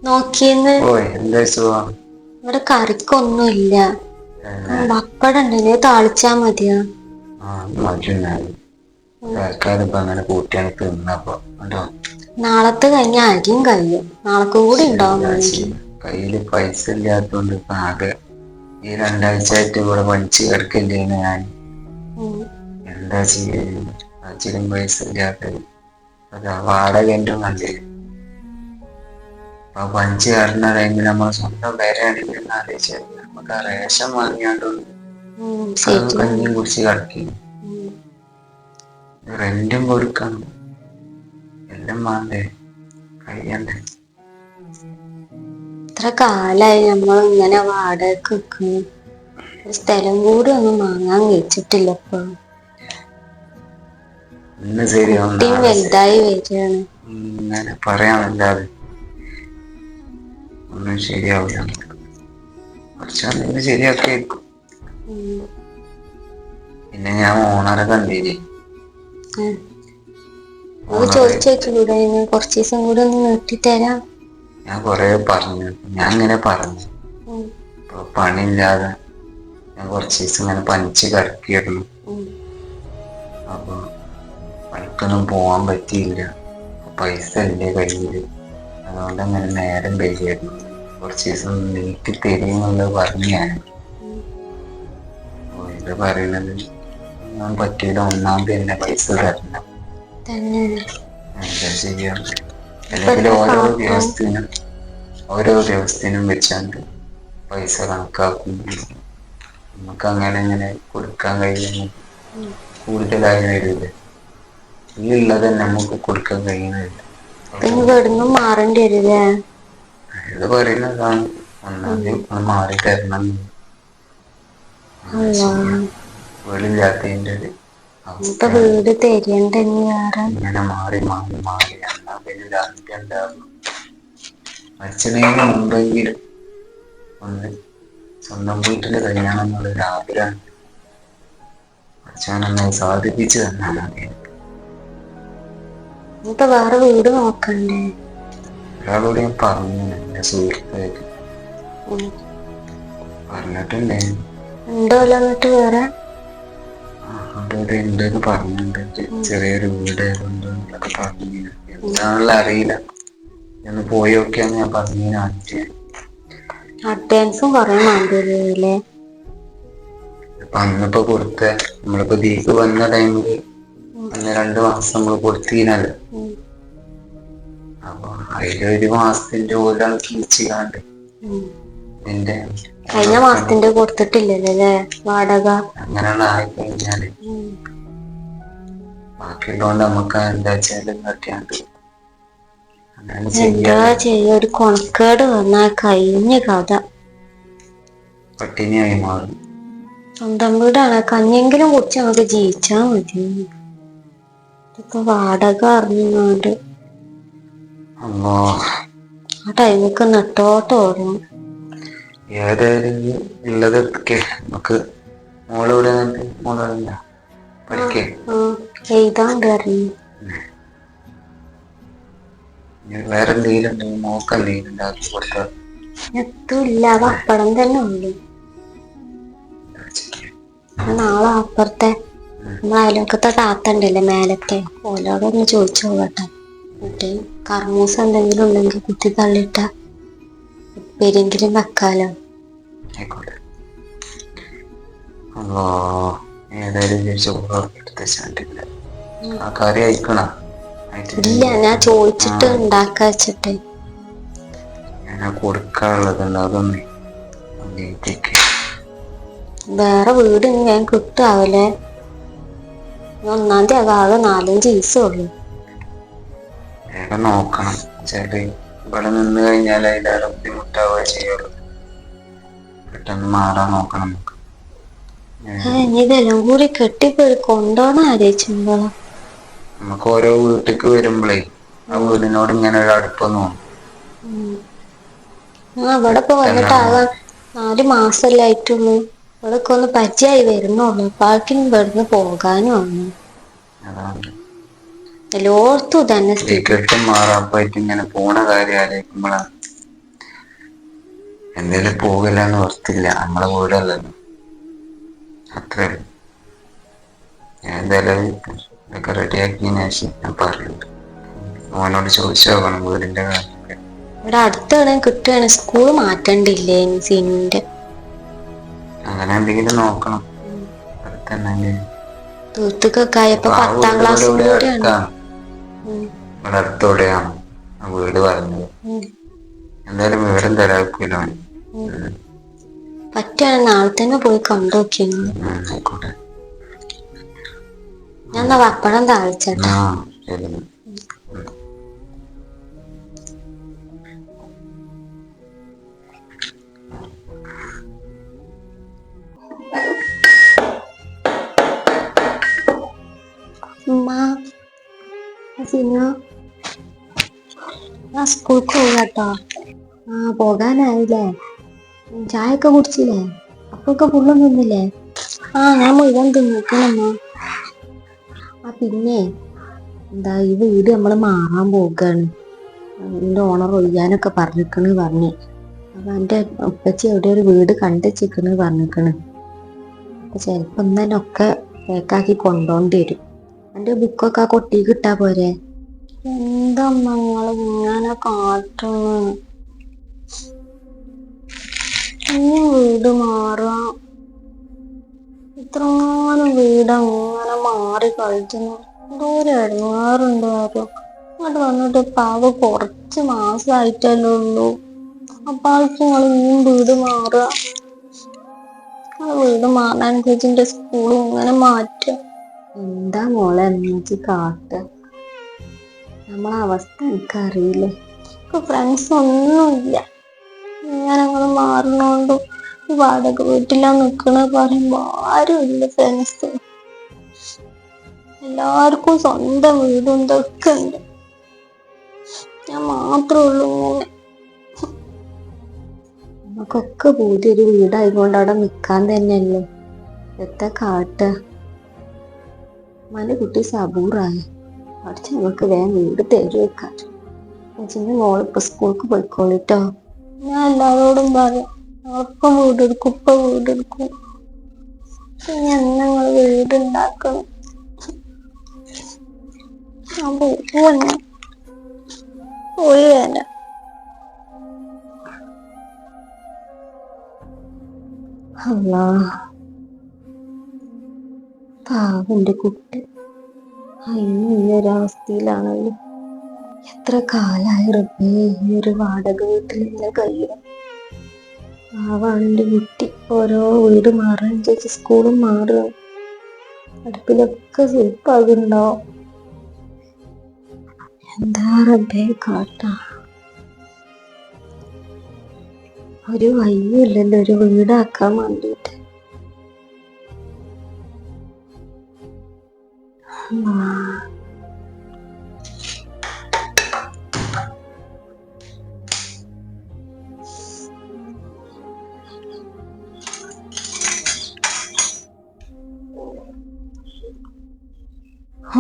നോക്കിന്ന് ഓയ് എന്താ സുഖം. ഇവിടെ കറിക്കൊന്നുല്ല. പിന്നെ ബപ്പടണ്ട് താളിച്ചാ മതിയാ. തൽക്കാലം അങ്ങനെ കൂട്ടിയാണ് തിന്നപ്പോ ണ്ടോ. നാളത്തെ കഴിഞ്ഞ അരിയും കഴിയും. നാളെക്കും കൂടി ഉണ്ടാവും വേണെങ്കി. കയ്യില് പൈസ ഇല്ലാത്തോണ്ട് ഇപ്പ ആകെ ഈ രണ്ടാഴ്ചായിട്ട് ഇവിടെ പനിച്ച് കിടക്കല്ലേനോ ഞാൻ. ഉം എന്താ ചെയ്യ അച്ഛനും പൈസ ഇല്ലാതെ അതാ വാടകന്റെ നല്ലെ. അപ്പൊ പനിച്ച് കിടന്ന ടൈമിൽ നമ്മൾ സ്വന്തം പെരയാണെങ്കിൽ ആലോചിച്ച് നോക്ക്. നമുക്ക് ആ റേഷൻ വാങ്ങിയാണ്ട് ശരിയാണ്. കഞ്ഞിയും കുടിച്ച് കിടക്കേനു. റെന്റും കൊടുക്കണം എല്ലാം മാണ്ടേ കയ്യണ്ടേ. എത്ര കാലായി നമ്മൾ ഇങ്ങനെ വാടകക്ക് നിക്ക്ണ്. ഒരു സ്ഥലം കൂടി ഒന്നും വാങ്ങാൻ കഴിച്ചിട്ടില്ല ഇപ്പൊ. ഇന്ന് ശരിയാവും കുട്ടിയും നാളെ വലുതായി ശരിയാവും വരാണ്. ഇങ്ങനെ പറയാനല്ലാതെ ഒന്നും ശരിയാവില്ല. പടച്ചോൻ എല്ലാം ശരിയാക്കുവായിരിക്കും. ഉം പിന്നെ ഞാൻ ഓണറെ കണ്ടീനി. അത് ഓണറ് ചോദിച്ചോക്കിക്കൂടായിരുന്നോ കുറച്ച് ദിവസം കൂടി ഒന്ന് നീട്ടി തരാം. ഞാൻ കൊറേ പറഞ്ഞു. ഞാൻ ഇങ്ങനെ പറഞ്ഞു ഉം ഇപ്പൊ പണിയില്ലാതെ ഞാൻ കുറച്ച് ദിവസം ഇങ്ങനെ പനിച്ച് കിടക്കായിരുന്നു. ഉം അപ്പൊ പണിക്കൊന്നും പോവാൻ പറ്റിയില്ല. പൈസ ഇല്ല കയ്യില്. അതുകൊണ്ടങ്ങനെ നേരം വൈകിയായിരുന്നു. കുറച്ച് ദിവസം നീട്ടി തരീന്നുള്ളത് പറഞ്ഞു ഞാൻ. ഓല് പറയണത് ഒന്നും പറ്റൂല, ഒന്നാം തീയതി തന്നെ പൈസ തരണം. തന്നെ എന്താ ചെയ്യാ. ഇപ്പൊ അല്ലെങ്കിൽ എന്താ ഓരോ കാട്ടാ. ദിവസത്തിനും വെച്ചാണ്ട് പൈസ കണക്കാക്കും. നമുക്ക് അങ്ങനെ അങ്ങനെ കൊടുക്കാൻ കഴിയുന്ന കൂടുതലായി വരൂലേ. ഈ ഉള്ളത് തന്നെ നമുക്ക് കൊടുക്കാൻ കഴിയുന്നില്ല. ഇനി ഇവിടുന്നും മാറേണ്ടി വരൂല്ലേ. അയാള് പറയുന്നതാണ് ഒന്നാം തീയതി മാറി തരണം. എന്താ അള്ളാ ചെയ്യാ. വീടില്ലാത്തതിന്റെ ഒരു ഇനിയിപ്പൊ അവസ്ഥയാണ്. വീട് തെരയണ്ടേ ഇനി വേറെ. ഇങ്ങനെ മാറി മാറി മാറി എന്നാ പിന്നെ അന്ത്യം ഉണ്ടാവുള്ളു. മരിച്ചണേന് മുമ്പെങ്കിലും ഒന്ന് സ്വന്തം വീട്ടില് കഴിയണം എന്നുള്ളൊരു ആഗ്രഹം ഉണ്ട്. പടച്ചോൻ ഒന്ന് സാധിപ്പിച്ചു തന്നാ മതി. ഇനിയിപ്പൊ വേറെ വീട് നോക്കണ്ടേ. ഒരാളോട് ഞാൻ പറഞ്ഞു, എന്റെ സുഹൃത്തായിട്ട് ഉം പറഞ്ഞിട്ടുണ്ട്. ഉണ്ടോല്ലോ എന്നിട്ട് വേറെ. അവിടെ ഉണ്ടെന്ന് പറഞ്ഞിട്ടുണ്ട്. ഉം ചെറിയൊരു വീട് ഉണ്ടെന്നൊക്കെ പറഞ്ഞു. എന്താന്നുള്ള അറിയില്ല. ഒന്ന് പോയി നോക്കിയാന്ന് ഞാൻ പറഞ്ഞിന് ആദ്യം. അഡ്വാൻസും കൊറേ വേണ്ടി വരൂല്ലേ. അന്നിപ്പോ കൊടുത്ത നമ്മളിപ്പോ ഇതിക്ക് വന്ന ടൈമില് ഉം അന്ന് 2 മാസം നമ്മള് കൊടുത്തീനല്ലോ. ഉം അപ്പൊ അതില് ഒരു മാസത്തിന്റെ ഓല് കീച്ചിക്കാണ്ട് ഉം എന്റെ കഴിഞ്ഞ മാസത്തിന്റെ കൊടുത്തിട്ടില്ലല്ലോ അല്ലേ വാടക. അങ്ങനെയുള്ള ആയിക്കഴിഞ്ഞാല് ഉം ബാക്കിയുള്ളോണ്ട് നമുക്ക് എന്താച്ചാലും കാട്ടിയാണ്ട് അങ്ങനെ എന്താ ചെയ്യാതെ ചെയ്യാ. ഒരു കൊണക്കേട് വന്നാ കഴിഞ്ഞ് കഥ. പട്ടിണിയായി മാറും. സ്വന്തം വീടാണ്. കഞ്ഞിയെങ്കിലും കുടിച്ച് നമുക്ക് ജീവിച്ചാ മതിയായിരുന്നു. ഇപ്പൊ വാടക അറിഞ്ഞുങ്ങാണ്ട് അല്ലാഹ്. ആ ടൈമിക്ക് നെട്ടോട്ടം ഓടണം. ഏതായാലും ഉള്ളത് എടുക്ക്. നമുക്ക് മോള് എവിടെ എന്നിട്ട്. മോള് ഇവിടെയുണ്ടോ പഠിക്കേ. എഴുതാണ്ട് പറഞ്ഞു. വേറെ എന്തെങ്കിലും ഉണ്ടെങ്കിൽ മോൾക്ക് എന്തെങ്കിലും ഉണ്ടാക്കി കൊടുത്താൽ. എത്തും ഇല്ല. ആ പപ്പടം തന്നെ ഉള്ളു. നാളെ അപ്പുറത്തെ നമ്മളെ അയൽവക്കത്തെ താത്ത ഉണ്ടല്ലോ മേലത്തെ, ഓലോടൊന്ന് ചോദിച്ചു നോക്കട്ടെ. എന്നിട്ട് കർമൂസ എന്തെങ്കിലും ഉണ്ടെങ്കിൽ കുത്തി തള്ളിയിട്ടാ ഉപ്പേരിയെങ്കിലും വെക്കാലോ. ആയിക്കോട്ടെ. അല്ലാഹ്. ഏതായാലും ചോറ് എടുത്ത് വെച്ചിട്ടില്ല. ആ കറി ആയിക്കണോ. ഇല്ല, ഞാൻ ചോദിച്ചിട്ട് ഉണ്ടാക്കാ വെച്ചിട്ട്. ഞാൻ കൊടുക്കാനുള്ളതുണ്ട് അതൊന്ന് നീട്ടിക്ക്. വേറെ വീട് ഇനി വേഗം കിട്ടാവല്ലേ. 1-ാം തീയതി ആകെ 4-5 ദിവസേ ഉള്ളു. വേഗം നോക്കണം. വെച്ചാല് ഇവിടെ നിന്ന് കഴിഞ്ഞാൽ അതിലേറെ ബുദ്ധിമുട്ടാവുകയേ ചെയ്യുള്ളൂ. പെട്ടെന്ന് മാറാൻ നോക്കണം നമുക്ക്. ഇനി ഇതെല്ലാം കൂടി കെട്ടിപ്പോയി കൊണ്ടോണം ആലോചിച്ചുമ്പോഴാ. നമുക്ക് ഓരോ വീട്ടിക്ക് വരുമ്പോഴേ ആ വീടിനോട് ഇങ്ങനെ ഒരു അടുപ്പം തോന്നും. ഇവിടെപ്പ വന്നിട്ട് പെട്ടെന്ന് ആകെ 4 മാസല്ലേ ആയിട്ടുള്ളൂ. ഇവിടൊക്കെ ഒന്ന് പരിചയമായി വരുന്നുള്ളൂ. അപ്പോഴേക്കും ഇവിടുന്ന് പോകാനും ആയി. അതാണ്. എല്ലോടത്തും ഇതന്നെ സ്ഥിതി. ടിക്കറ്റും മാറാപ്പായിട്ട് ഇങ്ങനെ പോണ കാര്യം ആലോചിക്കുമ്പോഴാണ് എന്തേലും പോകില്ല എന്ന് ഓർത്തില്ല, നമ്മളെ വീടല്ലല്ലോ, അത്രേ ഉള്ളൂ. ഞാൻ എന്തായാലും ഇതൊക്കെ റെഡിയാക്കിയതിന് ശേഷം ഞാൻ പറയുന്നുണ്ട്. മോനോട് ചോദിച്ചു നോക്കണം വീടിന്റെ കാര്യമൊക്കെ. ഇവിടെ അടുത്താണ് കിട്ടുകയാണ്, സ്കൂള് മാറ്റണ്ടില്ലേ സിന്റെ? അങ്ങനെ എന്തെങ്കിലും നോക്കണം. അടുത്തന്നെ ദൂരത്തൊക്കെ ആയപ്പോ 10ാം വീട് ക്ലാസ്സും ഇവിടെ കൂടിയാണ്. അടുത്താണ്, ഇവിടെ അടുത്തോടെയാണ് ആ വീട് പറഞ്ഞത്. എന്തായാലും വീടും തരാക്കില്ല. പറ്റുകയാണ് നാളെ തന്നെ പോയി കണ്ടോക്കിയാണ്. ആയിക്കോട്ടെ. ഞാൻ എന്നാ പപ്പടം താളിച്ചേട്ടാ. ശരി. ഞാൻ സ്കൂൾക്ക് പോകാട്ടോ. പോകാനായില്ലേ? ചായയൊക്കെ കുടിച്ചില്ലേ? അപ്പൊക്കെ ഫുള്ളും തിന്നില്ലേ? ഞാൻ മുഴുവൻ തിന്നിക്കണമ്മ. പിന്നെ എന്താ, ഈ വീട് നമ്മള് മാറാൻ പോകാണ്. എന്റെ ഓണർ ഒഴിയാനൊക്കെ പറഞ്ഞേ. അപ്പൊ എന്റെ ഉപ്പച്ചി എവിടെ ഒരു വീട് കണ്ടുവെച്ചിക്കണ് പറഞ്ഞിക്കണ്. അപ്പൊ ചെലപ്പോ ഇന്ന് തന്നെ ഒക്കെ പേക്കാക്കി കൊണ്ടോണ്ടി വരും. എന്റെ ബുക്കൊക്കെ ആ കൊട്ടി കിട്ടാ പോരെ? എന്താ നിങ്ങള് ഇങ്ങനെ കാട്ടുന്നു? ഇനി വീട് മാറാം. ഇത്രമാനം വീട് അങ്ങനെ മാറി കളിക്കുന്നു. എന്തോ ഒരു ഇടങ്ങാറുണ്ട് ആരോ. അങ്ങോട്ട് വന്നിട്ട് പാവ കുറച്ച് മാസമായിട്ടല്ലേ ഉള്ളൂ. അപ്പൊ ആൾക്ക് നിങ്ങൾ ഇനിയും വീട് മാറുക. വീട് മാറാനനുസരിച്ച് എന്റെ സ്കൂൾ ഇങ്ങനെ മാറ്റുക. എന്താ മോളെ എന്നുവെച്ച് കാട്ടുക? നമ്മളെ അവസ്ഥ എനിക്കറിയില്ലേ. ഇപ്പൊ ഫ്രണ്ട്സ് ഒന്നുമില്ല. ഇങ്ങനെ ഞങ്ങൾ മാറുന്നോണ്ടും വാടക വീട്ടിലാ നിക്കണ പറയുമ്പോ ആരുമില്ല ഫ്രണ്ട്സ്. എല്ലാവർക്കും സ്വന്തം വീടും ഇതൊക്കെ ഉണ്ട്. ഞാൻ മാത്രമേ ഉള്ളൂ ഇങ്ങനെ. നമുക്കൊക്കെ പുതിയൊരു വീടായിക്കൊണ്ട് അവിടെ നിക്കാൻ തന്നെയല്ലേ. എത്ര കാട്ടുക? മന കുട്ടി സബൂറായി പഠിച്ച് നമുക്ക് വേഗം വീട് തരുവെക്കാൻ. അച്ഛൻ്റെ മോളിപ്പോ സ്കൂൾക്ക് പോയിക്കോളിട്ടോ. ഞാൻ എല്ലാവരോടും പറയും ഞങ്ങളിപ്പം വീടെടുക്കും, ഇപ്പൊ വീടെടുക്കും. ഇനി ഞങ്ങൾ വീടുണ്ടാക്കണം. ഞാൻ പോയി വരാം. അല്ലാ, പാവന്റെ കുട്ടി ഇന്ന് ഈ ഒരവസ്ഥയിലാണല്ലോ. എത്ര കാലായി റബ്ബേ ഈ ഒരു വാടക വീട്ടിൽ ഇങ്ങനെ കഴിയും. പാവാണെന്റെ കുട്ടി. ഓരോ വീട് മാറാനുസരിച്ച് സ്കൂളും മാറുക. അടുപ്പിലൊക്കെ സ്ലിപ്പാകുന്നുണ്ടാവും. എന്താ റബ്ബേ കാട്ടാ? ഒരു വഴിയില്ലല്ലോ ഒരു വീടാക്കാൻ വേണ്ടിട്ട്.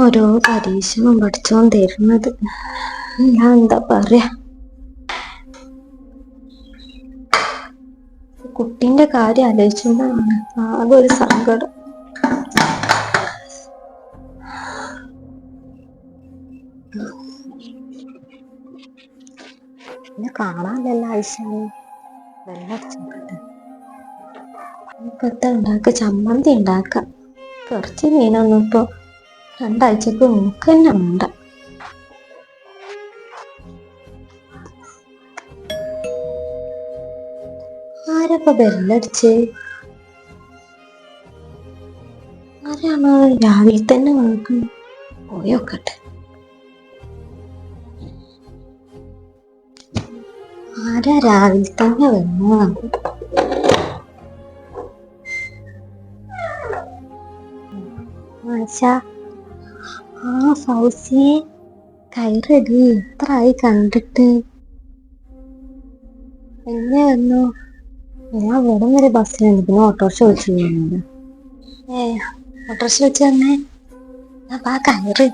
ഓരോ പരീക്ഷണം പഠിച്ചോൻ തരുന്നത്. ഞാൻ എന്താ പറയാ? കുട്ടീന്റെ കാര്യം ആലോചിച്ചുകൊണ്ടാണ് ആകെ ഒരു സങ്കടം. പിന്നെ കാണാനല്ല ആവശ്യമാണ്. വെള്ളടിച്ചിട്ട് ഇപ്പൊ എന്താ ചമ്മന്തി ഉണ്ടാക്കാം. കുറച്ച് മീനൊന്നും ഇപ്പൊ 2 ആഴ്ചക്ക് നമുക്ക് തന്നെ ഉണ്ട്. ആരപ്പ ബെല്ലടിച്ച്? ആരാണ് രാവിലെ തന്നെ നോക്കുന്നു? പോയോക്കട്ടെ. ആരാ രാവിലെ തന്നെ വന്നു? ഫൗസിയെ കയറടി. എത്ര ആയി കണ്ടിട്ട്? എങ്ങനെ വന്നു? ഞാൻ ഇവിടെ വരെ ബസ്സിലുണ്ട്, പിന്നെ ഓട്ടോറിക്ഷ വിളിച്ചു പോകുന്നുണ്ട്. ഓട്ടോറിക്ഷ വിളിച്ചു തന്നെ കയറ്.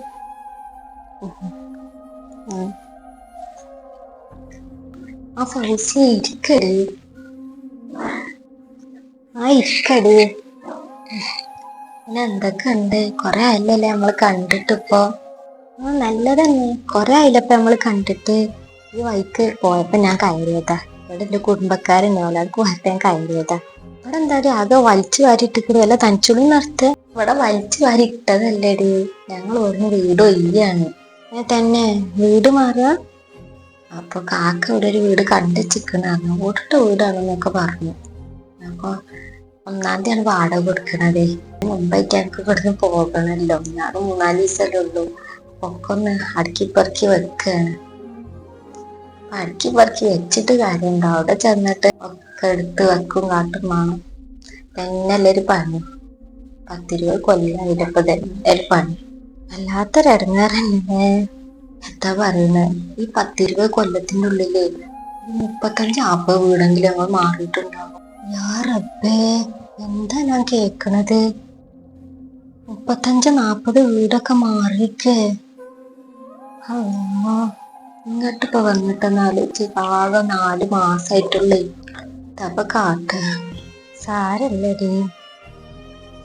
ഫൗസി ഇരിക്കരുത്. ഇരിക്കടി. പിന്നെ എന്തൊക്കെ ഉണ്ട്? കൊറേ ആയില്ലല്ലേ നമ്മള് കണ്ടിട്ടിപ്പോ. നല്ലതന്നെ. കൊറേ ആയില്ലപ്പ നമ്മള് കണ്ടിട്ട്. ഈ വഴിക്ക് പോയപ്പോ ഞാൻ കയറിയതാ. ഇവിടെ എന്റെ കുടുംബക്കാരുണ്ടാവില്ല, അവർക്ക് പോയപ്പോ ഞാൻ കയറിയതാ. ഇവിടെ എന്താ ആകെ വലിച്ചു വാരി ഇട്ടിട്ട് വല്ല തനിച്ചുള്ളി നടത്ത്. ഇവിടെ വലിച്ചു വാരി ഇട്ടതല്ലേടി, ഞങ്ങൾ ഓടുന്ന വീട് ഒയ്യാണ്. തന്നെ വീട് മാറുക. അപ്പൊ കാക്ക ഇവിടെ ഒരു വീട് കണ്ടുവെച്ചിരിക്കണ ഓടിട്ട വീടാണെന്നൊക്കെ പറഞ്ഞു. അപ്പൊ 1-ാം തീയതിയാണ് വാടക കൊടുക്കണതേ. മുമ്പായിട്ട് ഞങ്ങൾക്ക് ഇവിടുന്ന് പോകണല്ലോ. ഞാൻ 3-4 ദിവസമല്ലേ ഉള്ളൂ. ഒക്കെ ഒന്ന് അടുക്കിപ്പറക്കി വെക്കാണ്. അടുക്കിപ്പറക്കി വെച്ചിട്ട് കാര്യമുണ്ടോ? അവിടെ ചെന്നിട്ട് ഒക്കെ എടുത്ത് വെക്കും കാട്ടും വേണം. തന്നെയല്ലേ ഒരു പണി. 10-20 കൊല്ലായില്ലപ്പോ തന്നെ ഒരു പണി. വല്ലാത്തൊരിടങ്ങേറല്ലേ. എന്താ പറയുന്നത്, ഈ 10-20 കൊല്ലത്തിന്റെ ഉള്ളില് 35-40 വീടെങ്കിലും ഞങ്ങൾ മാറിയിട്ടുണ്ടാവും. യാ റബ്ബേ, എന്താ ഞാൻ കേക്കണത്? 35-40 വീടൊക്കെ മാറിക്കേ. ഇങ്ങോട്ടിപ്പോ വന്നിട്ടെന്നാല് ആകെ 4 മാസായിട്ടുള്ളേ. അപ്പൊ കാട്ട സാരല്ലടി.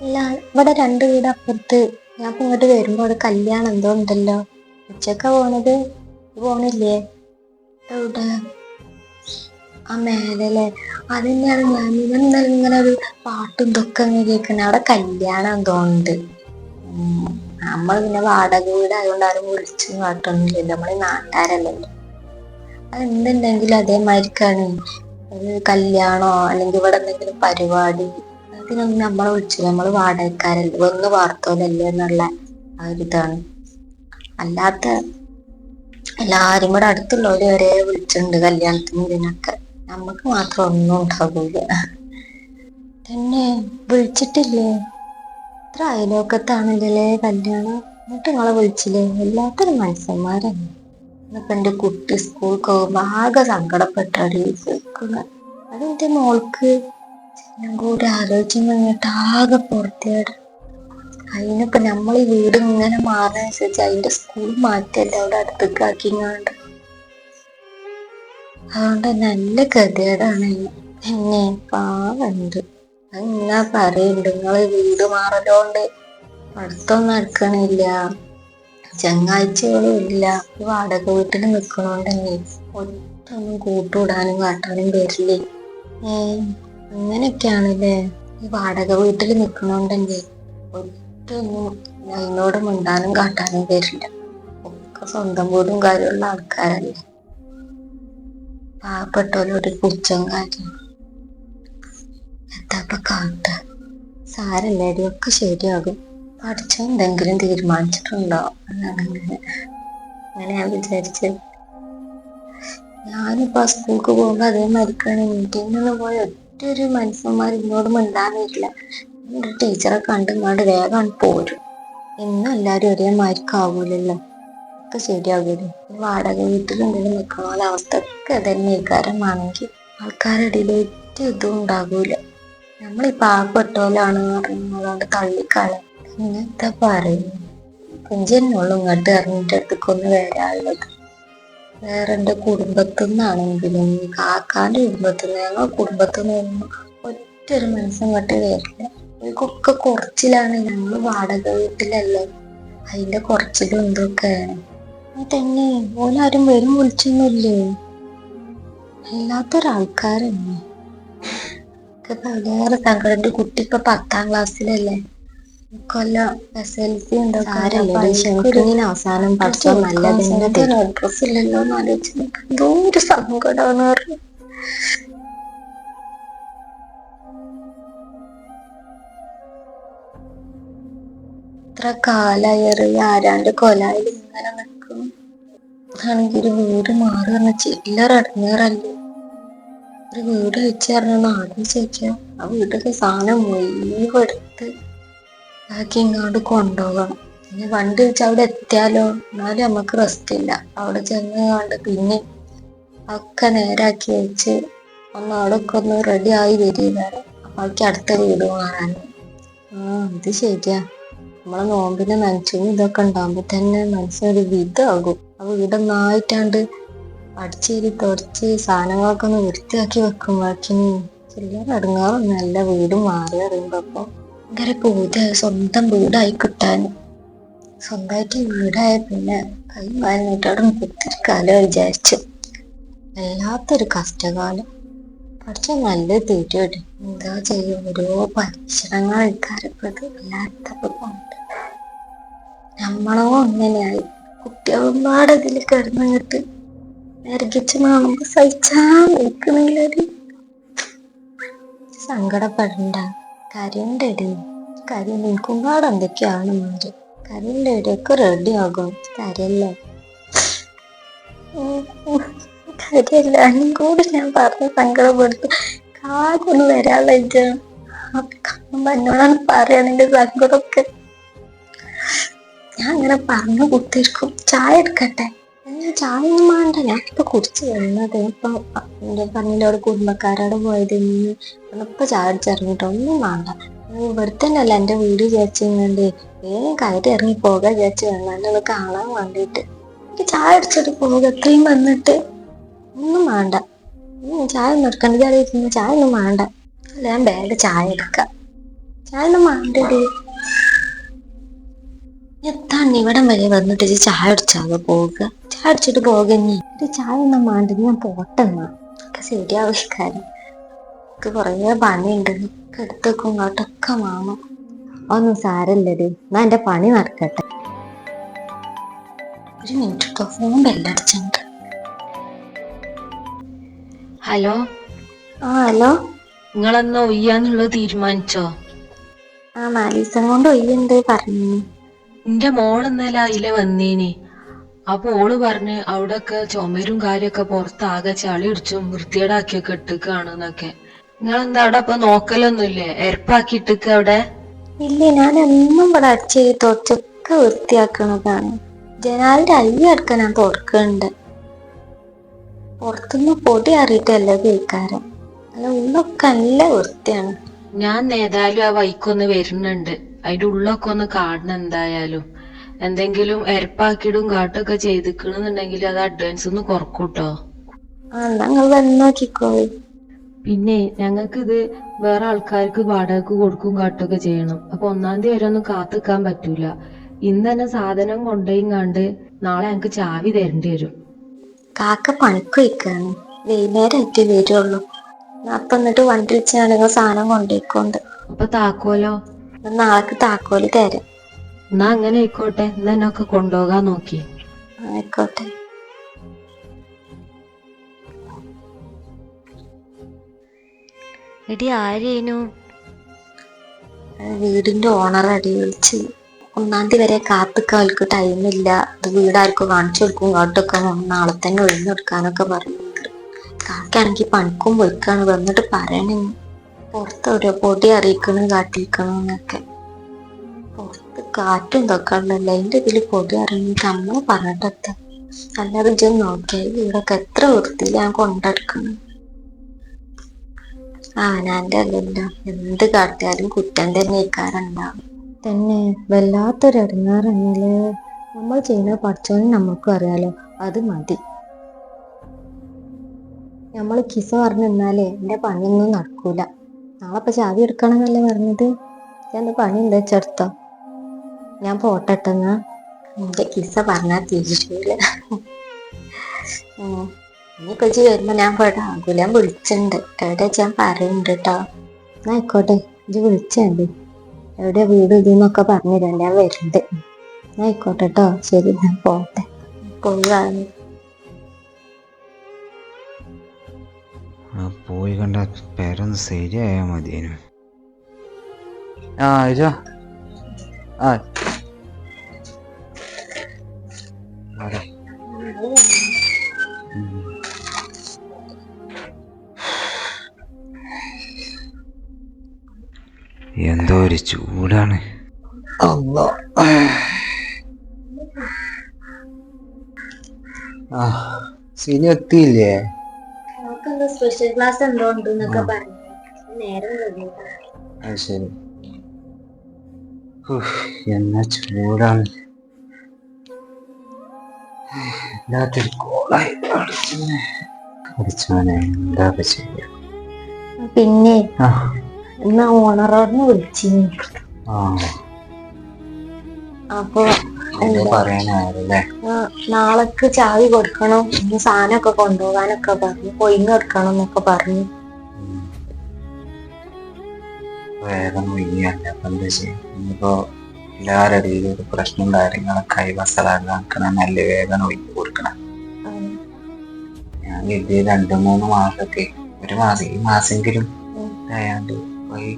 ഇല്ല, ഇവിടെ 2 വീട് അപ്പുറത്ത്. ഞാൻ ഇപ്പൊ ഇങ്ങോട്ട് വരുമ്പോ അവിടെ കല്യാണം എന്തോ ഉണ്ടല്ലോ. ഉച്ചക്ക പോണത്? പോണില്ലേ? എവിടെ? ആ മേലല്ലേ. അത് തന്നെയാണ് ഞാൻ ഇങ്ങനെ ഒരു പാട്ടും ഇതൊക്കെ കേൾക്കണ. അവിടെ കല്യാണം തോന്നുന്നുണ്ട്. നമ്മൾ പിന്നെ വാടക വീടായതുകൊണ്ട് ആരും വിളിച്ചു കാട്ടൊന്നുമില്ലല്ലോ. നമ്മളീ നാട്ടുകാരല്ലല്ലോ. അതെന്തുണ്ടെങ്കിലും അതേമാതിരിക്കാണ്. ഒരു കല്യാണോ അല്ലെങ്കിൽ ഇവിടെ എന്തെങ്കിലും പരിപാടി, അതിനൊന്നും നമ്മളെ വിളിച്ചില്ല. നമ്മള് വാടകക്കാരല്ലേ, ഒന്ന് വാർത്തോലല്ലേ എന്നുള്ള ആ ഒരിതാണ്. അല്ലാത്ത എല്ലാരും കൂടെ അടുത്തുള്ളവര് വരെ വിളിച്ചിട്ടുണ്ട് കല്യാണത്തിന്. ഇതിനൊക്കെ നമ്മക്ക് മാത്രം ഒന്നും ഉണ്ടാകൂല. തന്നെ വിളിച്ചിട്ടില്ലേ? ഇത്ര അയലോക്കത്താണല്ലേ കല്യാണം, എന്നിട്ട് നിങ്ങളെ വിളിച്ചില്ലേ? എല്ലാത്തൊരു മനുഷ്യന്മാരന്നെ. ഇന്നിപ്പോ എന്റെ കുട്ടി സ്കൂൾക്ക് പോകുമ്പോ ആകെ സങ്കടപ്പെട്ടാടി കേൾക്കുന്നത്. അതെന്റെ മോൾക്ക് ഞാൻ കൂടെ ആലോചിച്ച് കഴിഞ്ഞിട്ട് ആകെ പുറത്തേട്. അതിനിപ്പോ നമ്മൾ ഈ വീട് ഇങ്ങനെ മാറുന്നതനുസരിച്ച് അതിന്റെ സ്കൂൾ മാറ്റല്ലേ അവിടെ അടുത്തേക്ക് ആക്കിങ്ങാണ്ട്. അതുകൊണ്ട് നല്ല ഗതികേടാണ്. പിന്നെ പാവുണ്ട്. അതെന്നാ പറയുന്നുണ്ട്, നിങ്ങള് വീട് മാറലോണ്ട് അടുത്തൊന്നും നടക്കണില്ല, ചങ്ങാഴ്ചകളും ഇല്ല. ഈ വാടക വീട്ടിൽ നിൽക്കണോണ്ടെന്നെ ഒറ്റൊന്നും കൂട്ടുവിടാനും കാട്ടാനും വരില്ലേ. അങ്ങനെയൊക്കെയാണല്ലേ. ഈ വാടക വീട്ടിൽ നിൽക്കണോണ്ടെന്നെ ഒറ്റൊന്നും അതിനോട് മിണ്ടാനും കാട്ടാനും വരില്ല. ഒക്കെ സ്വന്തം വീടും കാര്യമുള്ള ആൾക്കാരല്ലേ. പാവപ്പെട്ടവരോട് പുച്ഛം കാര്യം. എന്താപ്പ കാട്ട? സാരല്ലേടി, ഒക്കെ ശരിയാകും. പഠിച്ച എന്തെങ്കിലും തീരുമാനിച്ചിട്ടുണ്ടോ? അങ്ങനെ ഞാൻ വിചാരിച്ചത്. ഞാനിപ്പോ സ്കൂൾക്ക് പോകുമ്പോ അതേമാതിരിക്കാണ്. മീറ്റിങ്ങിനൊന്നും പോയ ഒറ്റൊരു മനുഷ്യന്മാർ ഇന്നോട് മിണ്ടാനില്ല. ടീച്ചറെ കണ്ടുങ്ങാണ്ട് വേഗം പോരും. എന്നും എല്ലാരും ഒരേമാതിരിക്കാവൂലല്ലോ. ഒക്കെ ശരിയാകൂലേ. വാടക വീട്ടിലെന്തെങ്കിലും നിൽക്കണ അവസ്ഥ ഒക്കെ തന്നെ കാരമാണെങ്കിൽ ആൾക്കാരുടെ ഇടയിൽ ഒറ്റ ഇതും ഉണ്ടാകൂല. നമ്മളീ പാവപ്പെട്ടോലാണ് പറയുന്നതുകൊണ്ട് തള്ളിക്കള. ഇങ്ങനത്തെ പറയുന്നു കുഞ്ചെന്നുള്ളൂ ഇങ്ങോട്ട് ഇറങ്ങിയിട്ട് അടുത്തേക്കൊന്ന് വരാനുള്ളത്. വേറെ എൻ്റെ കുടുംബത്തിൽ നിന്നാണെങ്കിലും കാക്കാന്റെ കുടുംബത്തിൽ നിന്ന്, ഞങ്ങൾ കുടുംബത്തിൽ നിന്നൊന്നും ഒറ്റൊരു മനസ്സും ഇങ്ങോട്ട് വരില്ല. ഇവർക്കൊക്കെ കുറച്ചിലാണ്. ഞങ്ങൾ വാടക വീട്ടിലല്ലേ, അതിന്റെ കുറച്ചിലും എന്തൊക്കെയാണ്. തന്നെ ഓലാരും വരും വിളിച്ചൊന്നുമില്ലേ? അല്ലാത്തൊരാൾക്കാരന്നെ. വേറെ സങ്കടം. എൻ്റെ കുട്ടി ഇപ്പൊ 10-ാം ക്ലാസ്സിലല്ലേ. കൊല്ലം SLC അവസാനം പഠിച്ചോ നല്ലതിന്റെ അഡ്രസ് ഇല്ലല്ലോ എന്ന് ആലോചിച്ച് എന്തോ ഒരു സങ്കടമാണ് പറഞ്ഞു. ഇത്ര കാലായി ആരാന്റെ കൊലായിൽ ഇങ്ങനെ നിൽക്കുന്നു. ആണെങ്കിൽ ഒരു വീട് മാറുന്ന ചില്ലറ അടങ്ങേറല്ലേ. ഒരു വീട് വെച്ച് പറഞ്ഞ ആലോചിച്ച് വെച്ചാൽ ആ വീട്ടിലെ സാധനം മുഴുവെടുത്ത് ആക്കി ഇങ്ങോട്ട് കൊണ്ടുപോകണം. പിന്നെ വണ്ടി വെച്ച് അവിടെ എത്തിയാലോ, എന്നാലും നമുക്ക് റെസ്റ്റ് ഇല്ല. അവിടെ ചെന്ന് കണ്ട് പിന്നെ ഒക്കെ നേരാക്കി വെച്ച് ഒന്ന് അവിടെ ഒക്കെ ഒന്ന് റെഡി ആയി വരികയാണ്. അപ്പൊ അവർക്ക് അടുത്ത വീട് മാറാൻ. ഇത് ശരിയാ. നമ്മളെ നോമ്പിനെ നനച്ചും ഇതൊക്കെ ഉണ്ടാകുമ്പോ തന്നെ മനസ്സിനൊരു വിധമാകും. ആ വീടൊന്നായിട്ടാണ്ട് അടിച്ചേരി തുടച്ച് സാധനങ്ങളൊക്കെ ഒന്ന് വൃത്തിയാക്കി വെക്കുമ്പോഴേക്കിന് ചില്ലറ ഇടങ്ങാറും നല്ല വീടും മാറി അറിയുമ്പോ ഭയങ്കര പൂജ സ്വന്തം വീടായി കിട്ടാൻ. സ്വന്തമായിട്ട് വീടായ പിന്നെ കൈ മാറിട്ടോടെ കുത്തിരിക്കാലോ വിചാരിച്ചു. വല്ലാത്തൊരു കഷ്ടകാലം. പഠിച്ച നല്ല തീറ്റോട്ടെ എന്താ ചെയ്യും, ഓരോ പരീക്ഷണങ്ങൾ എടുക്കാറപ്പത് വല്ലാത്തപ്പോ നമ്മളോ അങ്ങനെയായി. കുട്ടികളുമ്പാടെ ഇതിൽ കിടന്നിട്ട് നരകിച്ച് കാണുമ്പോ സഹിച്ചാ നിൽക്കുന്നില്ലടി. സങ്കടപ്പെടണ്ട, കരണ്ടടി. കാര്യം നിൽക്കുമ്പാട് എന്തൊക്കെയാണ് മാറി. കരന്റെ ഇടയൊക്കെ റെഡി ആകും. കരയല്ലേ കാര്യല്ലാരും കൂടി ഞാൻ പറഞ്ഞ് സങ്കടപ്പെടുത്തു. കാര്യമൊന്നും വരാൻ വെച്ചാണ് എന്നോടാണ് പറയാണെന്റെ സങ്കടമൊക്കെ. ഞാൻ അങ്ങനെ പറഞ്ഞു കുത്തിരിക്കും. ചായ എടുക്കട്ടെ? ചായ ഒന്നും വേണ്ട, ഞാൻ ഇപ്പൊ കുടിച്ച് വന്നത്. ഇപ്പൊ എന്റെ പറഞ്ഞോട് കുടുംബക്കാരോട് പോയത് ഇപ്പൊ ചായ അടിച്ചിറങ്ങിട്ടോ. ഒന്നും വേണ്ട, ഇവിടെ തന്നെ അല്ല എന്റെ വീട് വിചാരിച്ചുകൊണ്ട് വേഗം കയറി ഇറങ്ങി പോകാൻ വിചാരിച്ചു വേണ്ടാണ്ട് കാണാൻ വേണ്ടിട്ട് എനിക്ക് ചായ അടിച്ചിട്ട് പോകുക. എത്രയും വന്നിട്ട് ഒന്നും വേണ്ട, ചായ ഒന്നും എടുക്കണ്ട. അറിയിക്കുന്ന ചായ ഒന്നും വേണ്ട. അല്ല ഞാൻ വേഗം ചായ എടുക്കാം. ചായ ഒന്നും വേണ്ടടി. എത്താണ് ഇവിടം വരെ വന്നിട്ട് ചായ അടിച്ചാകെ പോവുക. ചായ അടിച്ചിട്ട് പോകഞ്ഞി ചായ ഒന്നും വേണ്ട, ഞാൻ പോട്ടെന്നാ. ഒക്കെ ശരിയാവിഷ്കാരം. എനിക്ക് കുറേ പണിയുണ്ട്. എടുത്തേക്കും ഇങ്ങോട്ടൊക്കെ മാമ. ഒന്നും സാരല്ലടി, എന്നാ എന്റെ പണി നടക്കട്ടെ. ഒരു മിനിറ്റ് കേട്ടോ, ഫോൺ ബെല്ലടിച്ചിട്ടുണ്ട്. ഹലോ. ഹലോ. നിങ്ങളെന്നാ ഒയ്യാന്നുള്ളത് തീരുമാനിച്ചോ? 4 ദിവസം കൊണ്ട് ഒയ്യുണ്ട് പറഞ്ഞു. എന്റെ മോള് ഇന്നലെ അതിലെ വന്നീനി. അപ്പൊ ഓള് പറഞ്ഞ് അവിടൊക്കെ ചുമരും കാര്യൊക്കെ പുറത്താകെ ചളി ഇടിച്ചും വൃത്തികേടാക്കിയൊക്കെ ഇട്ടിക്കാണെന്നൊക്കെ. നിങ്ങളെന്താ അവിടെ അപ്പൊ നോക്കലൊന്നുമില്ലേ? എരപ്പാക്കി ഇട്ടിക്ക അവിടെ? ഇല്ല, ഞാൻ എന്നും ഇവിടെ അടിച്ച് തുടച്ചൊക്കെ വൃത്തിയാക്കണതാണ്. ജനാലിന്റെ അയ്യ എടുക്കാൻ ഞാൻ തുറക്കുന്നുണ്ട്. പുറത്തുനിന്ന് പൊടി അറിയിട്ടല്ല കേൾക്കാരം. അല്ല, ഉള്ളൊക്കെ നല്ല വൃത്തിയാണ്. ഞാൻ ഏതായാലും ആ വൈക്കൊന്ന് വരുന്നുണ്ട്. അതിന്റെ ഉള്ളൊക്കെ ഒന്ന് കാണണം എന്തായാലും. എന്തെങ്കിലും എരപ്പാക്കിടും കാട്ടൊക്കെ ചെയ്തിക്കണെന്നുണ്ടെങ്കിൽ അത് അഡ്വാൻസ് ഒന്ന് കുറക്കൂട്ടോ. നിങ്ങൾ വന്ന് നോക്കിക്കോളൂ. പിന്നെ ഞങ്ങൾക്ക് ഇത് വേറെ ആൾക്കാർക്ക് വാടകക്ക് കൊടുക്കും കാട്ടൊക്കെ ചെയ്യണം. അപ്പൊ 1-ാം തീയതി വരെ ഒന്നും കാത്തിക്കാൻ പറ്റൂല. ഇന്ന് തന്നെ സാധനം കൊണ്ടുപോയി കണ്ട് നാളെ ഞങ്ങക്ക് ചാവി തരേണ്ടി വരും. കാക്ക പണിക്ക് വയ്ക്കാണ്, വൈകുന്നേരമായിട്ട് വരുള്ളൂ. അപ്പൊ എന്നിട്ട് വണ്ടി വെച്ചാണ് നിങ്ങൾ സാധനം കൊണ്ടുപോയിക്കൊണ്ട്. അപ്പൊ താക്കോലോ? നാളേക്ക് താക്കോല് തരാം. എന്നാ അങ്ങനെ ആയിക്കോട്ടെ. എന്നാ എന്നൊക്കെ കൊണ്ടുപോകാൻ നോക്കി. ആയിക്കോട്ടെ. എടി ആരേനു? വീടിന്റെ ഓണർ അടി വിളിച്ച് 1-ാം തീയതി വരെ കാത്തിക്കാൻ അവർക്ക് ടൈമില്ല. ഇത് വീടാർക്കും കാണിച്ചു കൊടുക്കും കാട്ടൊക്കെ നാളെ തന്നെ ഒഴിഞ്ഞെടുക്കാനൊക്കെ പറയുന്നുണ്ട്. കാക്കാണെങ്കിൽ പണിക്കും പോയിക്കാണ്. വന്നിട്ട് പറയണേ പുറത്ത് ഒരു പൊടി അറിയിക്കണം കാട്ടിരിക്കണമെന്നൊക്കെ. പുറത്ത് കാറ്റും ഇതൊക്കെ ഉണ്ടല്ലോ, അതിന്റെ ഇതിൽ പൊടി അറിയണമെങ്കിൽ നമ്മൾ പറഞ്ഞിട്ടെത്താം. അല്ലാതെ ഇജ്ജ് നോക്കിയാൽ വീടൊക്കെ എത്ര വൃത്തിയിൽ ഞാൻ കൊണ്ടെടുക്കണം. അവനാന്റെ അല്ലല്ലോ, എന്ത് കാട്ടിയാലും കുറ്റം തന്നെ ഇക്കാറുണ്ടാവും. തന്നെ വല്ലാത്തൊരു ഇടങ്ങാറല്ലേ. നമ്മൾ ചെയ്യുന്ന പഠിച്ചോന്ന് നമുക്കും അറിയാലോ, അത് മതി. നമ്മൾ കിസ പറഞ്ഞു നിന്നാലേ എന്റെ പണിയൊന്നും നടക്കൂല. നാളെ ഇപ്പൊ ചാവി എടുക്കണമെന്നല്ലേ പറഞ്ഞത്. എന്റെ പണി എന്താ വെച്ചെടുത്തോ, ഞാൻ പോട്ടെന്നാ. എന്റെ കിസ പറഞ്ഞാൽ തിരിച്ചില്ല. ഇനിയിപ്പോ ഇജ്ജ് വരുമ്പോ ഞാൻ പോയിട്ട് ആകൂല വിളിച്ചിട്ടുണ്ട്. എവിടെ ഞാൻ പറയുന്നുണ്ട് കേട്ടോ. എന്നാ ആയിക്കോട്ടെ, ഇജ്ജ് വിളിച്ചേ. എവിടെ വീട് ഇതെന്നൊക്കെ പറഞ്ഞിട്ടുണ്ട്. ഞാൻ വരുന്നുണ്ട്. ആയിക്കോട്ടെ കേട്ടോ, ശരി, ഞാൻ പോട്ടെ. പോയി പോയി കണ്ട പേരൊന്ന് ശരിയായാ മതിയേനു. എന്തോ ഒരു ചൂടാണ്. സിനി എത്തിയില്ലേ? സ്പെഷ്യൽ ക്ലാസ് എന്തോ ഉണ്ടെന്നൊക്കെ പറഞ്ഞു. നേരം അത് ശരി. എന്നാ ചൂടാണ്. എന്താ ചെയ്യാ? പിന്നെ ആ എന്നാ ഓണറോടിനെ വിളിച്ചിനി. ആ അപ്പൊ ഇത് എന്താ പറയാനായല്ലേ. നാളേക്ക് ചാവി കൊടുക്കണം, ഇനി സാധനമൊക്കെ കൊണ്ടുപോകാനൊക്കെ പറഞ്ഞു, കൊയിന്ന് കൊടുക്കണം എന്നൊക്കെ പറഞ്ഞു. വേഗം വയ്യല്ല. അപ്പൊ എന്താ ചെയ്യും? ഇനിയിപ്പോ എല്ലാവരുടെ ഇടയിലും ഒരു പ്രശ്നം കാര്യങ്ങളൊക്കെ ആയി വസലാക്കണം, നല്ല വേഗം ഒഴിഞ്ഞു കൊടുക്കണം. ഞാൻ ഇത് 2-3 മാസമൊക്കെ, ഒരു മാസം, ഈ മാസെങ്കിലും ആയാണ്ട് പോയി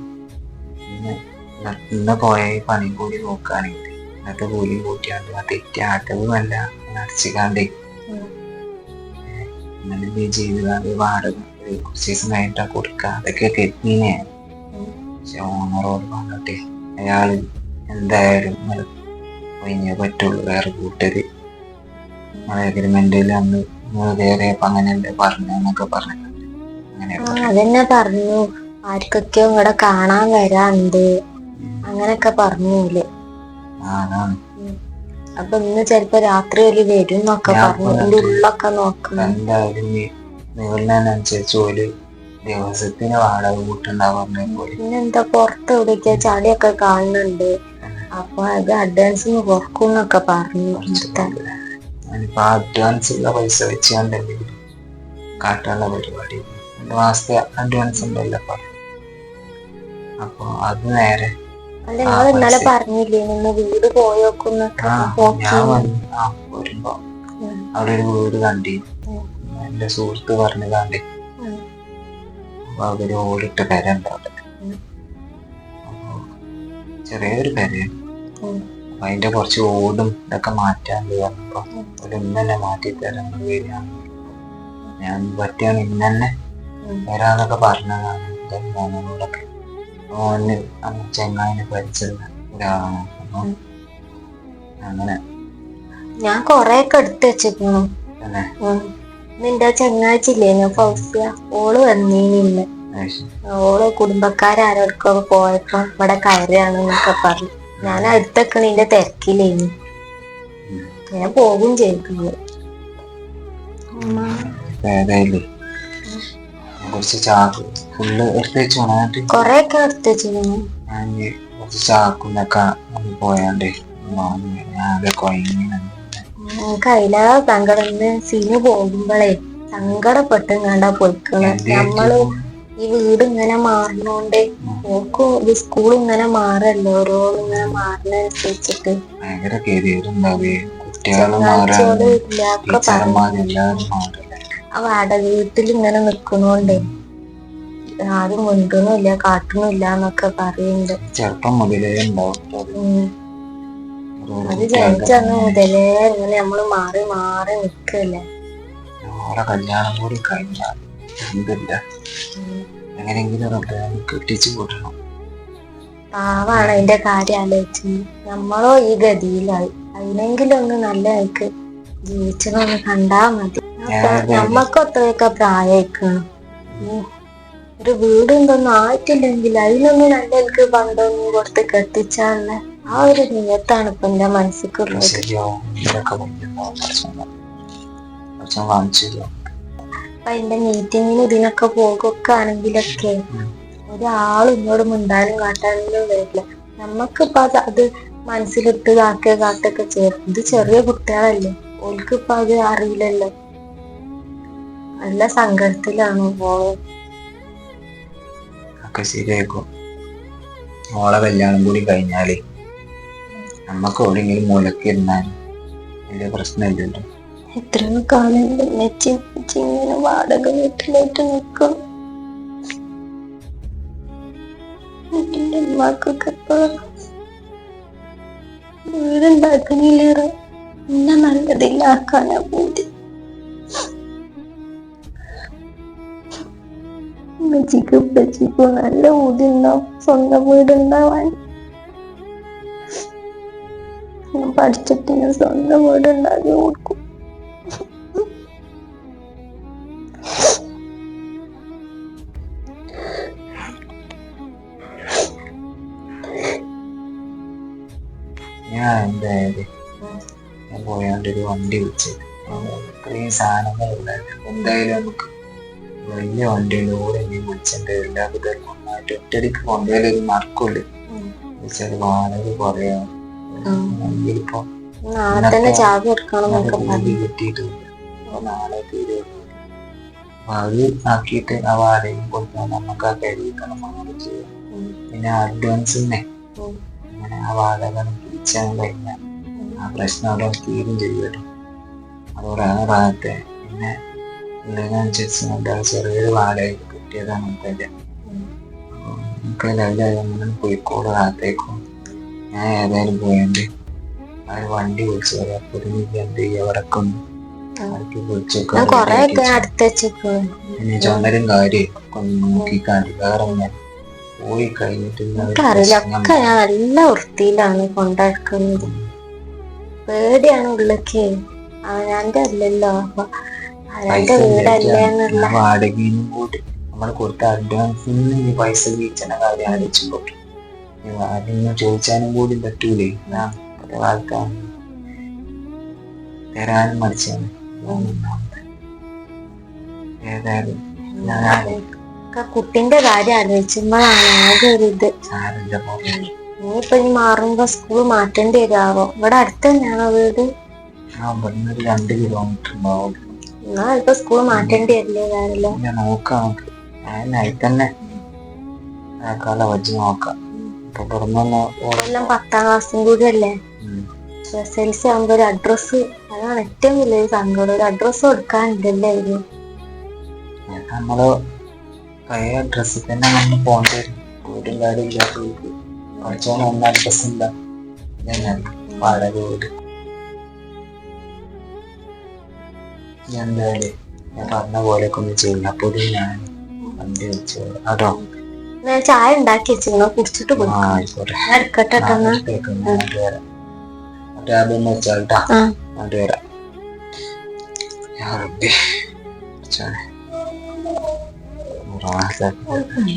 ഇന്ന് പോയ ഈ പണി കൂടി നോക്കുകയാണെങ്കിൽ ഇന്നത്തെ കൂലി കൂട്ടിയാണ്ട് ആ തെറ്റി ആട്ടവുമല്ല അടച്ചിക്കാണ്ടേ അങ്ങനെ ചെയ്താണ്ട് വാടക കുറച്ച് ദിവസം കഴിഞ്ഞിട്ടാ കൊടുക്കുക. അതൊക്കെ കെട്ടിനെയാണ്. പക്ഷെ ഓണറോട് പറഞ്ഞിട്ടെ അയാള് എന്തായാലും ഒഴിഞ്ഞേ പറ്റുള്ളൂ, വേറെ കൂട്ടര് അഗ്രിമെന്റിൽ അന്ന് കയറിയപ്പോ അങ്ങനെയല്ലേ പറഞ്ഞെന്നൊക്കെ പറഞ്ഞിട്ടുണ്ട്. അതെന്നെ പറഞ്ഞു, ആർക്കൊക്കെയോ ഇവിടെ കാണാൻ വരാണ്ട് അങ്ങനെയൊക്കെ പറഞ്ഞൂല്. അതാണ്. അപ്പൊ ഇന്ന് ചെലപ്പോ രാത്രി ഒരു വരും എന്നൊക്കെ പറഞ്ഞു. എന്റെ ഉള്ളൊക്കെ നോക്കണം. എന്തായാലും നിങ്ങളുടെനുസരിച്ച് ഒരു ദിവസത്തിന് വാടക കൂട്ടുണ്ടാ പറഞ്ഞ പോലെ. പിന്നെന്താ പുറത്ത് എവിടേക്കാ ചളിയൊക്കെ കാണുന്നുണ്ട്, അപ്പൊ അത് അഡ്വാൻസ് കുറക്കും എന്നൊക്കെ പറഞ്ഞു. ഞാനിപ്പോ അഡ്വാൻസ് ഉള്ള പൈസ വെച്ചാണ്ടെങ്കിൽ കാട്ടാനുള്ള പരിപാടി 2 മാസത്തെ അഡ്വാൻസ് ഉണ്ടല്ലോ. അപ്പൊ അത് നേരെ അല്ല, നിങ്ങൾ ഇന്നലെ പറഞ്ഞില്ലേ നിന്ന് വീട് പോയോക്കുന്നൊക്കെ. ഞാൻ വരുമ്പോ അവിടെ ഒരു വീട് കണ്ടി, എന്റെ സുഹൃത്ത് പറഞ്ഞു കണ്ടി. അപ്പൊ അവര് ഓടിട്ട പെര ഉണ്ട് അവിടെ. അപ്പൊ ചെറിയൊരു പെരയാണ്. അപ്പൊ അതിന്റെ കുറച്ച് ഓടും ഇതൊക്കെ മാറ്റാണ്ട് പറഞ്ഞപ്പോ ഒരു ഇന്നെ മാറ്റി തരാൻ വരികയാണ്. ഞാൻ പറ്റിയാണ് ഇന്നെ വരാന്നൊക്കെ പറഞ്ഞതാണ് എന്റെ മോനോടൊക്കെ. മോന് ചെങ്ങായിനെ പരിചയം ഒരാളാണ്. അപ്പൊ അങ്ങനെ ഞാൻ കൊറേയൊക്കെ എടുത്ത് വെച്ചിരുന്നു. നിന്റെ ചെങ്ങാഴ്ചില്ലേനോ ഫൗസിയ, ഓള് വന്നീനിന്ന്. ഓള് കുടുംബക്കാരോടൊക്കെ പോയപ്പോ ഇവിടെ കയറുകയാണെന്നൊക്കെ പറഞ്ഞു. ഞാൻ അടുത്തൊക്കെ നിന്റെ തിരക്കില്ലേനി, ഞാൻ പോകും ചെയ്തു. കുറച്ച് ചാക്ക് ഫുള്ള് എടുത്ത് വെച്ചോണായിട്ട് കൊറേയൊക്കെ എടുത്ത് വെച്ചിരുന്നു. ഞാൻ കുറച്ച് ചാക്കുന്നൊക്കെ പോയാണ്ടേ ആകെ കൊയങ്ങി. നമുക്ക് അതിലാ സങ്കടന്ന് സീന് പോകുമ്പോളേ സങ്കടപ്പെട്ടും കണ്ടാ പൊയ്ക്കണ്. നമ്മള് ഈ വീട് ഇങ്ങനെ മാറുന്നോണ്ട് ഓക്കും ഇത് സ്കൂൾ ഇങ്ങനെ മാറല്ലോ, ഓരോന്നും ഇങ്ങനെ മാറുന്നതനുസരിച്ചിട്ട് ഭയങ്കര ഗതികേടുണ്ടാവേ. ചങ്ങാഴ്ചയോട് ഇല്ലാക്കെ പറഞ്ഞു. ആ വാടക വീട്ടിൽ ഇങ്ങനെ നിക്കണോണ്ടേ ആരും മിണ്ടണില്ല കാട്ടണില്ല എന്നൊക്കെ പറയുന്നുണ്ട്. ചെറുപ്പം മുതലേ ഉണ്ടാവും അത് ജനിച്ചന്ന് മുതലേ ഇങ്ങനെ നമ്മള് മാറി മാറി നിക്കല്ലേ. കല്യാണം കൂടി കഴിഞ്ഞാൽ എന്തില്ല, എങ്ങനെയെങ്കിലും കെട്ടിച്ചു കൂട്ടണം. പാവാണ് അതിന്റെ കാര്യം ആലോചിച്ച്. നമ്മളോ ഈ ഗതിയിലായി. അതിനെങ്കിലും ഒന്ന് നല്ല എനിക്ക് ജീവിച്ചതൊന്ന് കണ്ടാ മതി. നമ്മക്കൊക്കെ പ്രായക്കണം. ഒരു വീട് എന്തൊന്നും ആയിട്ടില്ലെങ്കിൽ അതിനൊന്നും നല്ല എനിക്ക് പണ്ടൊന്നും കൊടുത്ത് കെട്ടിച്ചാലുള്ള ആ ഒരു നിയത്താണ് ഇപ്പൊ എന്റെ മനസ്സിക്കുള്ളത്. അപ്പൊ എന്റെ മീറ്റിങ്ങിന് ഇതിനൊക്കെ പോകുക ആണെങ്കിലൊക്കെ ഒരാളും ഇങ്ങോട്ട് മിണ്ടാനും കാട്ടാനും വരില്ല. നമ്മക്കിപ്പോ അത് മനസ്സിലിട്ട് കാട്ടൊക്കെ ചെയ്യും. ഇത് ചെറിയ കുട്ടികളല്ലേ, ഓൽക്കിപ്പോ അത് അറിയില്ലല്ലോ. നല്ല സങ്കടത്തിലാണ് മോള്. ഒക്കെ ശരിയാക്കും. മോളെ കല്യാണം കൂടി കഴിഞ്ഞാലേ നമ്മക്ക് എവിടെയെങ്കിലും മൂലക്ക് ഇരുന്നാലും വലിയ പ്രശ്നമില്ലല്ലോ. എത്രയോ കാലം ഇങ്ങനെ വാടക വീട്ടിലായിട്ട് നിൽക്കും. എന്റെ ഉമ്മാക്കൊക്കെ വീടുണ്ടാക്കണില്ലേറെ എന്നെ നല്ലതില്ലാക്കാനാ പൂതി. ഉമ്മച്ചിക്കും നല്ല ഊതി ഉണ്ടാവും സ്വന്തം വീടുണ്ടാവാൻ. ഞാൻ പഠിച്ചിട്ട് ഞാൻ സ്വന്തം വീടുണ്ടാക്കി കൊടുക്കും. ഞാൻ എന്തായാലും ഞാൻ പോയാണ്ട് ഒരു വണ്ടി വിളിച്ചത്. ഇത്രയും സാധനങ്ങളുണ്ടായിരുന്നു. എന്തായാലും നമുക്ക് വലിയ വണ്ടിയുണ്ട്, ഓരോ വിളിച്ചിട്ടുണ്ട്. എല്ലാ കുട്ടികളും നന്നായിട്ട് ഒറ്റടിക്ക് കൊണ്ടുപോയാലൊരു നടക്കുള്ളൂ. വെച്ചാൽ വാടക കുറയാ. ഇപ്പൊ നാളെ തന്നെ ചാവി എടുക്കണം എന്നൊക്കെ പറഞ്ഞു. കിട്ടിയിട്ടില്ല. അപ്പൊ നാളെ തീരെ അത് ആക്കിയിട്ട് ആ വാടകയും കൊടുക്കാൻ നമുക്ക് ആ കഴിക്കണം ചെയ്യാം. പിന്നെ അഡ്വാൻസ് തന്നെ അങ്ങനെ ആ വാടക തിരിച്ചാൻ കഴിഞ്ഞാൽ ആ പ്രശ്നം അവിടെ തീരും ചെയ്യുമല്ലോ. അതോടെ ആ ഭാഗത്തെ പിന്നെ ഉള്ളതിനനുസരിച്ച് ചെറിയൊരു വാടക കിട്ടിയതാണ് നമുക്കല്ല. നമുക്ക് എല്ലാവരും കോഴിക്കോട് ഭാഗത്തേക്കും ഞാൻ ഏതായാലും പോയത് ആ വണ്ടി വിളിച്ചു പറയാം. അപ്പൊ എന്ത് ചെയ്യുക, അവിടെ പിന്നെ ചുമരും കാര്യം നോക്കിക്കാണ്ട് വേറെ പോയി കഴിഞ്ഞിട്ട് നല്ല വൃത്തിയിലാണ് കൊണ്ടാക്കുന്നത്. പേടിയാണ് ഉള്ളക്ക്. അവനാന്റെ അല്ലല്ലോ, അപ്പൊ അവനാന്റെ വീടല്ലേ എന്നുള്ള വാടകയും കൂടി നമ്മൾ കൊടുത്ത അഡ്വാൻസിന് ഈ പൈസ വീഴ്ചയുടെ കാര്യം ആലോചിച്ചു. ആരെങ്കിലും ചോദിച്ചാലും കൂടി പറ്റൂലേ. ആൾക്കാർ തരാനും മടിച്ചാണ്. ഏതായാലും കുട്ടിന്റെ കാര്യം ആലോചിക്കുമ്പോഴാണ് ആകെ ഒരു ഇത്. ഇനിയിപ്പൊ ഇനി മാറുമ്പോ സ്കൂൾ മാറ്റേണ്ടി വരാവോ? ഇവിടെ അടുത്ത് തന്നെയാണോ വീട്? 2 കിലോമീറ്റർ ഉണ്ടാവും. എന്നാ ഇപ്പൊ സ്കൂൾ മാറ്റേണ്ടി വരില്ലേ? വേറല്ലോ നോക്കാം, നൈറ്റ് തന്നെ വെച്ച് നോക്കാം. ഇപ്പൊ എല്ലാം 10ാം ക്ലാസ്സും കൂടി അല്ലേ. SSLC ആകുമ്പോ ഒരു അഡ്രസ്സ്, അതാണ് ഏറ്റവും വലിയൊരു സങ്കടം. ഒരു അഡ്രസ്സ് കൊടുക്കാനുണ്ടല്ലേ ഇത്. നമ്മള് പഴയ അഡ്രസ്സിൽ തന്നെ നമ്മൾ പോകേണ്ടി വരും. വീടും കാര്യം ഇല്ലാത്തവർക്ക് പഠിച്ചോണ്ട് ഒന്നും അഡ്രസ് ഇല്ല. വാടക വീട് എന്തായാലും ഞാൻ പറഞ്ഞ പോലെയൊക്കെ ഒന്ന് ചെയ്യും. അപ്പോൾ ഞാൻ വണ്ടി വെച്ചു കേട്ടോ. ചായ ഉണ്ടാക്കി വെച്ചിരുന്നോ? കുടിച്ചിട്ട് എടുക്കട്ടെ. അതൊന്ന് വെച്ചാട്ടാ, അത് വരാം. റാഹത്താക്കി